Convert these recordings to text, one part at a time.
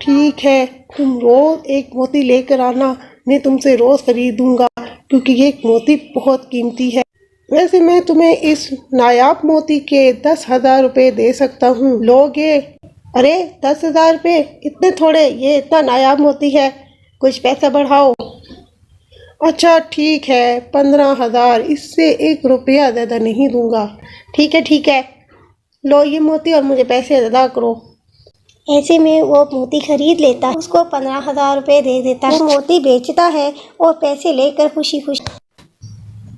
ठीक है, तुम रोज एक मोती लेकर आना, मैं तुमसे रोज खरीदूंगा क्योंकि ये मोती बहुत कीमती है। वैसे मैं तुम्हें इस नायाब मोती के 10,000 रुपये दे सकता हूँ, लोगे? अरे 10,000 रुपये इतने थोड़े, ये इतना नायाब मोती है, कुछ पैसा बढ़ाओ। अच्छा ठीक है, 15,000, इससे 1 रुपया ज़्यादा नहीं दूंगा। ठीक है, लो ये मोती और मुझे पैसे अदा करो। ऐसे में वो मोती खरीद लेता है, उसको 15,000 रुपये दे देता है। वो मोती बेचता है और पैसे लेकर खुशी खुशी।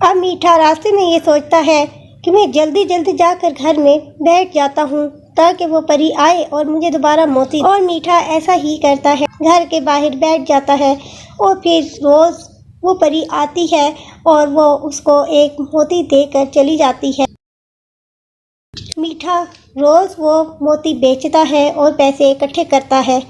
अब मीठा रास्ते में ये सोचता है कि मैं जल्दी जल्दी जाकर घर में बैठ जाता हूँ ताकि वो परी आए और मुझे दोबारा मोती। और मीठा ऐसा ही करता है, घर के बाहर बैठ जाता है और फिर रोज वो परी आती है और वो उसको एक मोती देकर चली जाती है। मीठा रोज वो मोती बेचता है और पैसे इकट्ठे करता है।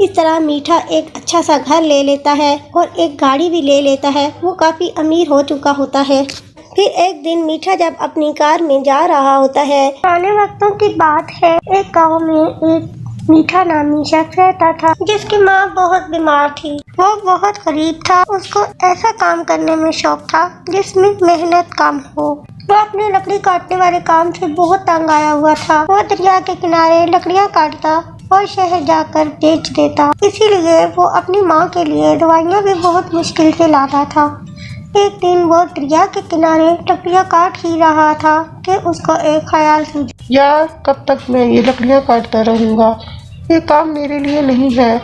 इस तरह मीठा एक अच्छा सा घर ले लेता है और एक गाड़ी भी ले लेता है। वो काफ़ी अमीर हो चुका होता है। फिर एक दिन मीठा जब अपनी कार में जा रहा होता है, पुराने वक्तों की बात है, एक गांव में एक मीठा नामी शख्स रहता था जिसकी माँ बहुत बीमार थी। वो बहुत गरीब था, उसको ऐसा काम करने में शौक था जिसमें मेहनत कम हो। वो अपने लकड़ी काटने वाले काम से बहुत तंग आया हुआ था। वो दरिया के किनारे लकड़ियाँ काटता और शहर जाकर बेच देता। इसीलिए वो अपनी माँ के लिए दवाइयाँ भी बहुत मुश्किल से लाता था। एक दिन वो दरिया के किनारे लकड़ियाँ काट ही रहा था कि उसको एक ख्याल सूझा। यार कब तक मैं ये लकड़ियाँ काटता रहूँगा, ये काम मेरे लिए नहीं है।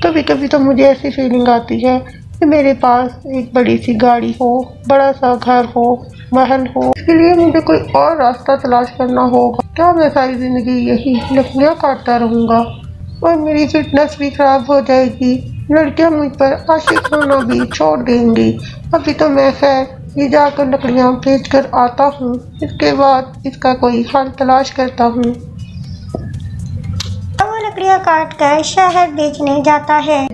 कभी कभी तो मुझे ऐसी फीलिंग आती है कि मेरे पास एक बड़ी सी गाड़ी हो, बड़ा सा घर हो, महल हो। इसके लिए मुझे कोई और रास्ता तलाश करना होगा। क्या मैं सारी जिंदगी यही लकड़ियाँ काटता रहूँगा और मेरी फिटनेस भी खराब हो जाएगी, लड़कियाँ मुझ पर आशिक होना भी छोड़ देंगी। अभी तो मैं खैर ये जाकर लकड़ियाँ बेच कर आता हूँ, इसके बाद इसका कोई हल तलाश करता हूँ। वो लकड़ियाँ काट कर शहर बेचने जाता है।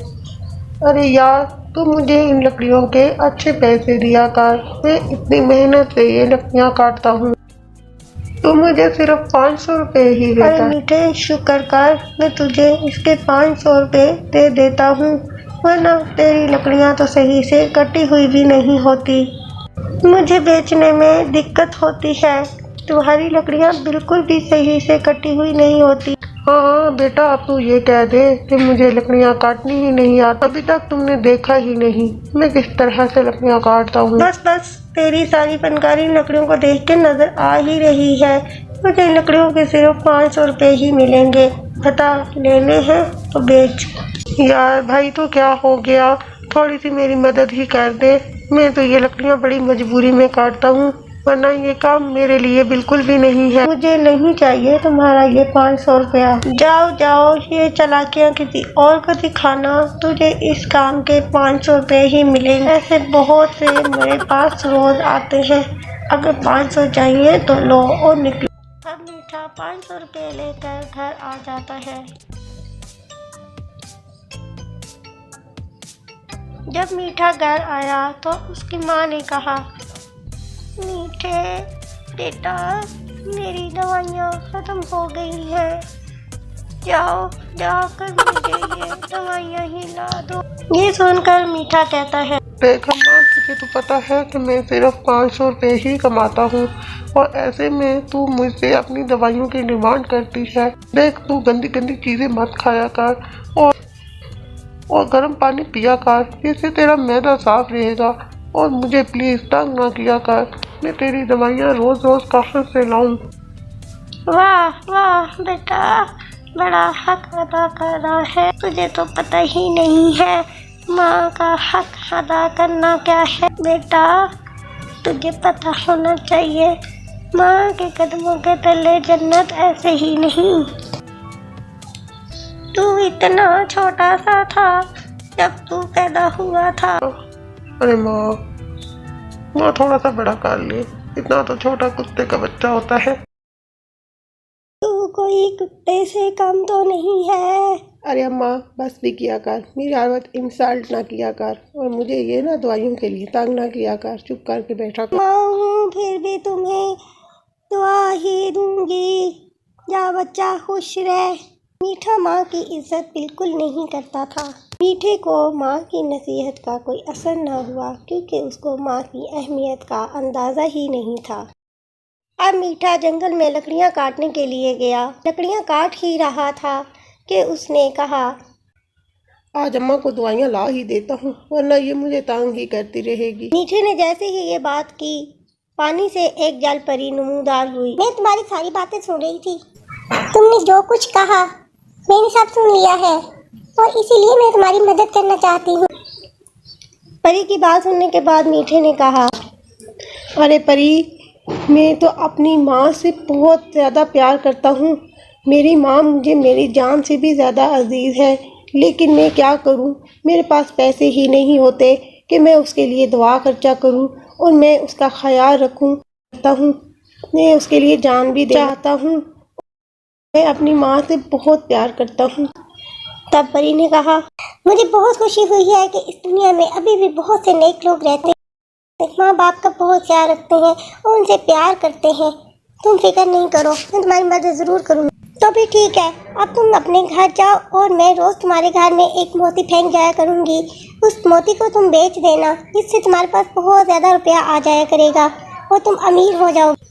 अरे यार, तू मुझे इन लकड़ियों के अच्छे पैसे दिया कर, मैं इतनी मेहनत से ये लकड़ियाँ काटता हूँ, तू मुझे सिर्फ 500 रुपये ही देता अरे है। मीठे शुक्र कर, मैं तुझे इसके 500 रुपये दे देता हूँ, वरना तेरी लकड़ियाँ तो सही से कटी हुई भी नहीं होती। मुझे बेचने में दिक्कत होती है, तुम्हारी लकड़ियाँ बिल्कुल भी सही से कटी हुई नहीं होती। हाँ बेटा, अब तू ये कह दे कि मुझे लकड़ियाँ काटनी ही नहीं आती। अभी तक तुमने देखा ही नहीं मैं किस तरह से लकड़ियाँ काटता हूँ। बस तेरी सारी फनकारी लकड़ियों को देख के नजर आ ही रही है। मुझे इन लकड़ियों के सिर्फ 500 रुपये ही मिलेंगे, बता लेने हैं तो बेच। यार भाई, तो क्या हो गया, थोड़ी सी मेरी मदद ही कर दे। मैं तो ये लकड़ियाँ बड़ी मजबूरी में काटता हूँ, वरना ये काम मेरे लिए बिल्कुल भी नहीं है। मुझे नहीं चाहिए तुम्हारा ये 500 रुपया। जाओ, ये चालाकियाँ किसी और को दिखाना, तुझे इस काम के 500 रुपये ही मिलेंगे। ऐसे बहुत से मेरे पास रोज आते हैं, अगर 500 चाहिए तो लो और निकलो। अब मीठा 500 रुपये लेकर घर आ जाता है। जब मीठा घर आया तो उसकी माँ ने कहा, मीठे बेटा, मेरी दवाइयाँ ख़त्म हो गई हैं, जाकर मुझे ये दवाइयाँ ही ला दो। ये सुनकर मीठा कहता है, देख अम्मा, तुझे तो पता है कि मैं सिर्फ 500 रुपये ही कमाता हूँ और ऐसे में तू मुझसे अपनी दवाइयों की डिमांड करती है। देख, तू गंदी गंदी चीज़ें मत खाया कर और गर्म पानी पिया कर, इससे तेरा मैदा साफ रहेगा। और मुझे प्लीज़ तंग ना किया कर, मैं तेरी दवाइयाँ रोज़ रोज़ कहाँ से लाऊं? वाह बेटा, बड़ा हक अदा कर रहा है। तुझे तो पता ही नहीं है माँ का हक अदा करना क्या है। बेटा, तुझे पता होना चाहिए, माँ के कदमों के तले जन्नत ऐसे ही नहीं। तू इतना छोटा सा था जब तू पैदा हुआ था। अरे माँ थोड़ा सा बड़ा कर ले, इतना तो छोटा कुत्ते का बच्चा होता है। तू कोई कुत्ते से कम तो नहीं है। अरे अम्मा, बस भी किया कर, मेरी हालत इंसल्ट ना किया कर और मुझे ये ना दवाइयों के लिए तंग ना किया कर, चुप करके बैठा कर। माँ, फिर भी तुम्हें दुआ ही दूंगी। जा बच्चा, खुश रह। मीठा माँ की इज्जत बिल्कुल नहीं करता था। मीठे को माँ की नसीहत का कोई असर न हुआ क्योंकि उसको माँ की अहमियत का अंदाज़ा ही नहीं था। अब मीठा जंगल में लकड़ियाँ काटने के लिए गया। लकड़ियाँ काट ही रहा था कि उसने कहा, आज अम्मा को दवाइयाँ ला ही देता हूँ, वरना ये मुझे तंग ही करती रहेगी। मीठे ने जैसे ही ये बात की, पानी से एक जल परी नमूदार हुई। मैं तुम्हारी सारी बातें सुन रही थी। तुमने जो कुछ कहा मैंने सब सुन लिया है और इसीलिए मैं तुम्हारी मदद करना चाहती हूँ। परी की बात सुनने के बाद मीठे ने कहा, अरे परी, मैं तो अपनी माँ से बहुत ज़्यादा प्यार करता हूँ। मेरी माँ मुझे मेरी जान से भी ज़्यादा अजीज़ है, लेकिन मैं क्या करूँ, मेरे पास पैसे ही नहीं होते कि मैं उसके लिए दुआ खर्चा करूँ और मैं उसका ख्याल रखूँ करता हूँ। मैं उसके लिए जान भी चाहता हूँ। मैं अपनी माँ से बहुत प्यार करता हूँ। तब परी ने कहा, मुझे बहुत खुशी हुई है कि इस दुनिया में अभी भी बहुत से नेक लोग रहते हैं, माँ बाप का बहुत ख्याल रखते हैं और उनसे प्यार करते हैं। तुम फिक्र नहीं करो, मैं तुम्हारी मदद ज़रूर करूँगी। तो भी ठीक है, अब तुम अपने घर जाओ और मैं रोज़ तुम्हारे घर में एक मोती फेंक जाया करूँगी। उस मोती को तुम बेच देना, जिससे तुम्हारे पास बहुत ज़्यादा रुपया आ जाया करेगा और तुम अमीर हो जाओगे।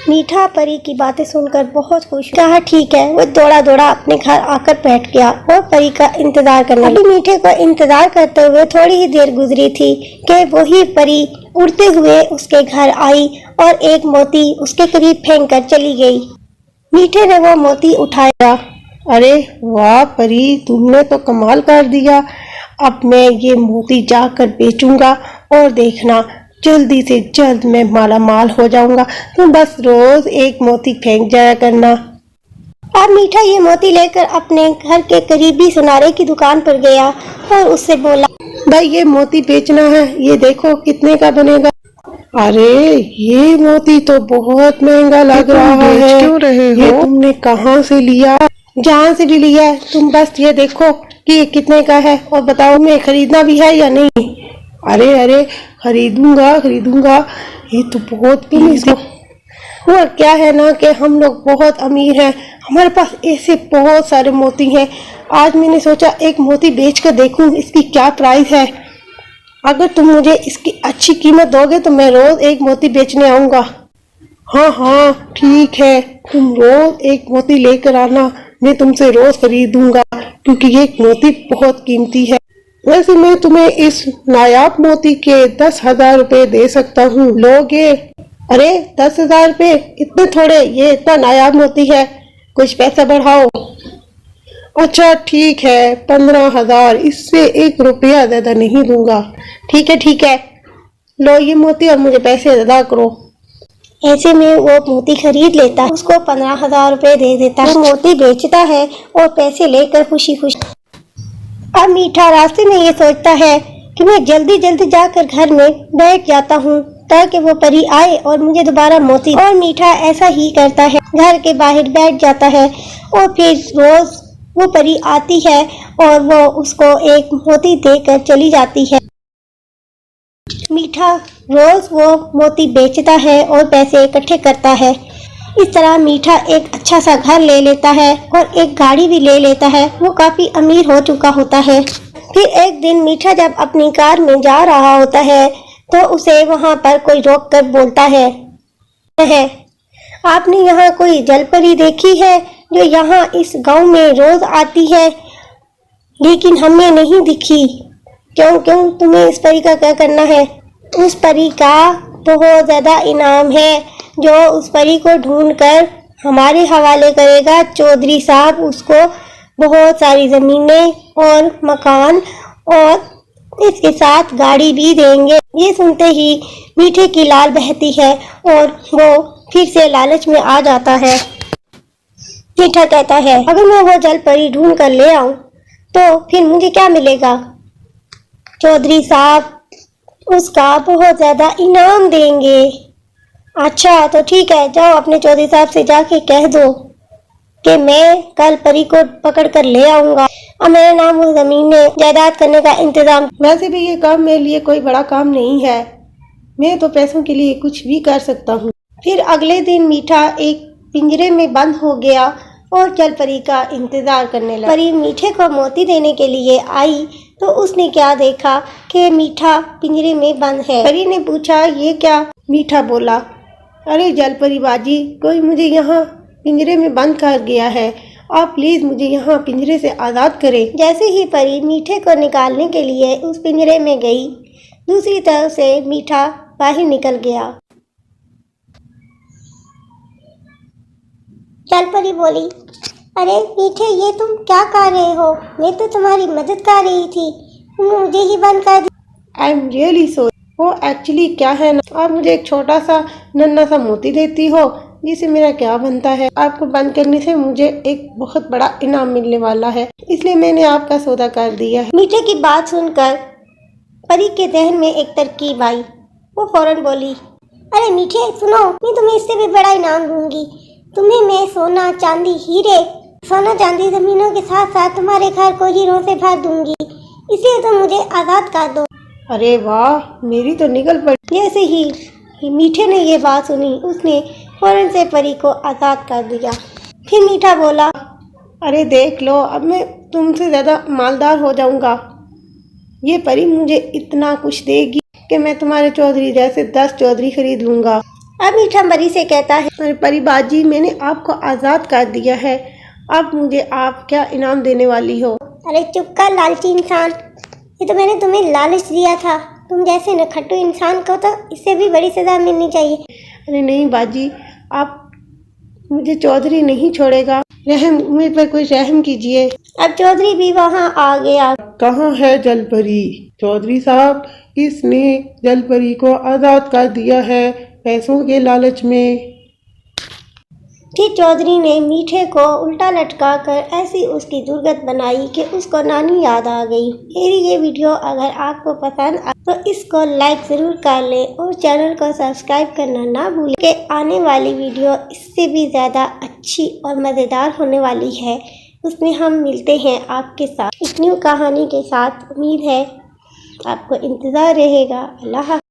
मीठा परी की बातें सुनकर बहुत खुश कहा, ठीक है। वो दौड़ा दौड़ा अपने घर आकर बैठ गया और परी का इंतजार करने लगा। अभी मीठे को इंतजार करते हुए थोड़ी ही देर गुजरी थी कि वही परी उड़ते हुए उसके घर आई और एक मोती उसके करीब फेंक कर चली गई। मीठे ने वो मोती उठाया। अरे वाह परी, तुमने तो कमाल कर दिया। अब मैं ये मोती जाकर बेचूंगा और देखना, जल्दी से जल्द मैं माला माल हो जाऊंगा। तुम बस रोज एक मोती फेंक जाया करना। अब मीठा ये मोती लेकर अपने घर के करीबी सुनारे की दुकान पर गया और उससे बोला, भाई ये मोती बेचना है, ये देखो कितने का बनेगा। अरे ये मोती तो बहुत महंगा लग रहा है। क्यों रहे हो? ये तुमने कहाँ से लिया? जहाँ से भी लिया है, तुम बस ये देखो कि ये कितने का है और बताओ मैं खरीदना भी है या नहीं। अरे अरे, खरीदूंगा खरीदूंगा, ये तो बहुत कीमती। हुआ क्या है ना कि हम लोग बहुत अमीर हैं, हमारे पास ऐसे बहुत सारे मोती हैं। आज मैंने सोचा एक मोती बेच कर देखूं इसकी क्या प्राइस है। अगर तुम मुझे इसकी अच्छी कीमत दोगे तो मैं रोज एक मोती बेचने आऊंगा। हाँ हाँ ठीक है, तुम रोज एक मोती लेकर आना, मैं तुमसे रोज खरीदूंगा क्योंकि ये मोती बहुत कीमती है। वैसे मैं तुम्हें इस नायाब मोती के 10,000 रुपए दे सकता हूँ, लोगे? अरे 10,000 रुपए इतने थोड़े, ये इतना नायाब मोती है, कुछ पैसा बढ़ाओ। अच्छा ठीक है, 15,000, इससे 1 रुपया ज्यादा नहीं दूंगा। ठीक है, लो ये मोती और मुझे पैसे अदा करो। ऐसे में वो मोती खरीद लेता है, उसको 15,000 रुपए दे देता है। वो मोती बेचता है और पैसे लेकर खुशी खुशी। अब मीठा रास्ते में ये सोचता है कि मैं जल्दी जल्दी जाकर घर में बैठ जाता हूँ ताकि वो परी आए और मुझे दोबारा मोती। और मीठा ऐसा ही करता है, घर के बाहर बैठ जाता है और फिर रोज वो परी आती है और वो उसको एक मोती देकर चली जाती है। मीठा रोज वो मोती बेचता है और पैसे इकट्ठे करता है। इस तरह मीठा एक अच्छा सा घर ले लेता है और एक गाड़ी भी ले लेता है। वो काफी अमीर हो चुका होता है। फिर एक दिन मीठा जब अपनी कार में जा रहा होता है तो उसे वहां पर कोई रोक कर बोलता है, आपने यहाँ कोई जलपरी देखी है जो यहाँ इस गांव में रोज आती है लेकिन हमें नहीं दिखी? क्यों तुम्हें इस परी का क्या करना है? उस परी का बहुत ज्यादा इनाम है जो उस परी को ढूंढकर हमारे हवाले करेगा। चौधरी साहब उसको बहुत सारी जमीनें और मकान और इसके साथ गाड़ी भी देंगे। ये सुनते ही मीठे की लाल बहती है और वो फिर से लालच में आ जाता है। मीठा कहता है, अगर मैं वो जल परी ढूंढ कर ले आऊं तो फिर मुझे क्या मिलेगा? चौधरी साहब उसका बहुत ज्यादा इनाम देंगे। अच्छा तो ठीक है, जाओ अपने चौधरी साहब से जाके कह दो कि मैं कल परी को पकड़ कर ले आऊंगा और मेरे नाम वो जमीन में जायदाद करने का इंतजाम। वैसे भी ये काम मेरे लिए कोई बड़ा काम नहीं है, मैं तो पैसों के लिए कुछ भी कर सकता हूँ। फिर अगले दिन मीठा एक पिंजरे में बंद हो गया और जलपरी का इंतजार करने लगा। परी मीठे को मोती देने के लिए आई तो उसने क्या देखा कि मीठा पिंजरे में बंद है। परी ने पूछा, ये क्या? मीठा बोला, अरे जलपरी बाजी, कोई मुझे यहाँ पिंजरे में बंद कर गया है, आप प्लीज मुझे यहाँ पिंजरे से आज़ाद करें। जैसे ही परी मीठे को निकालने के लिए उस पिंजरे में गई, दूसरी तरफ से मीठा बाहर निकल गया। जलपरी बोली, अरे मीठे, ये तुम क्या कर रहे हो? मैं तो तुम्हारी मदद कर रही थी, तुम मुझे ही बंद कर दिया। I am really sorry. वो एक्चुअली क्या है ना, आप मुझे एक छोटा सा नन्हा सा मोती देती हो जिसे मेरा क्या बनता है। आपको बंद करने से मुझे एक बहुत बड़ा इनाम मिलने वाला है, इसलिए मैंने आपका सौदा कर दिया है। मीठे की बात सुनकर परी के जहन में एक तरकीब आई। वो फौरन बोली, अरे मीठे सुनो, मैं तुम्हें इससे भी बड़ा इनाम दूंगी। तुम्हें मैं सोना चांदी हीरे, सोना चांदी जमीनों के साथ साथ तुम्हारे घर को हीरों से भर दूंगी, इसलिए तुम मुझे आज़ाद कर दो। अरे वाह, मेरी तो निकल पड़ी। जैसे ही मीठे ने ये बात सुनी, उसने फौरन से परी को आज़ाद कर दिया। फिर मीठा बोला, अरे देख लो, अब मैं तुमसे ज़्यादा मालदार हो जाऊंगा। ये परी मुझे इतना कुछ देगी कि मैं तुम्हारे चौधरी जैसे 10 चौधरी खरीद लूंगा। अब मीठा परी से कहता है, अरे परी बाजी, मैंने आपको आज़ाद कर दिया है, अब मुझे आप क्या इनाम देने वाली हो? अरे चुप कर लालची इंसान, ये तो मैंने तुम्हें लालच दिया था। तुम जैसे नखट्टू इंसान को तो इससे भी बड़ी सजा मिलनी चाहिए। अरे नहीं बाजी, आप मुझे चौधरी नहीं छोड़ेगा, रहम मुझ पर कोई रहम कीजिए। अब चौधरी भी वहाँ आ गया। कहाँ है जलपरी? चौधरी साहब, किसने जलपरी को आज़ाद कर दिया है पैसों के लालच में? फिर चौधरी ने मीठे को उल्टा लटका कर ऐसी उसकी दुर्गत बनाई कि उसको नानी याद आ गई। मेरी ये वीडियो अगर आपको पसंद आए तो इसको लाइक ज़रूर कर लें और चैनल को सब्सक्राइब करना ना भूलें कि आने वाली वीडियो इससे भी ज़्यादा अच्छी और मज़ेदार होने वाली है। उसमें हम मिलते हैं आपके साथ एक न्यू कहानी के साथ। उम्मीद है आपको इंतज़ार रहेगा। अल्लाह हाफ़िज़।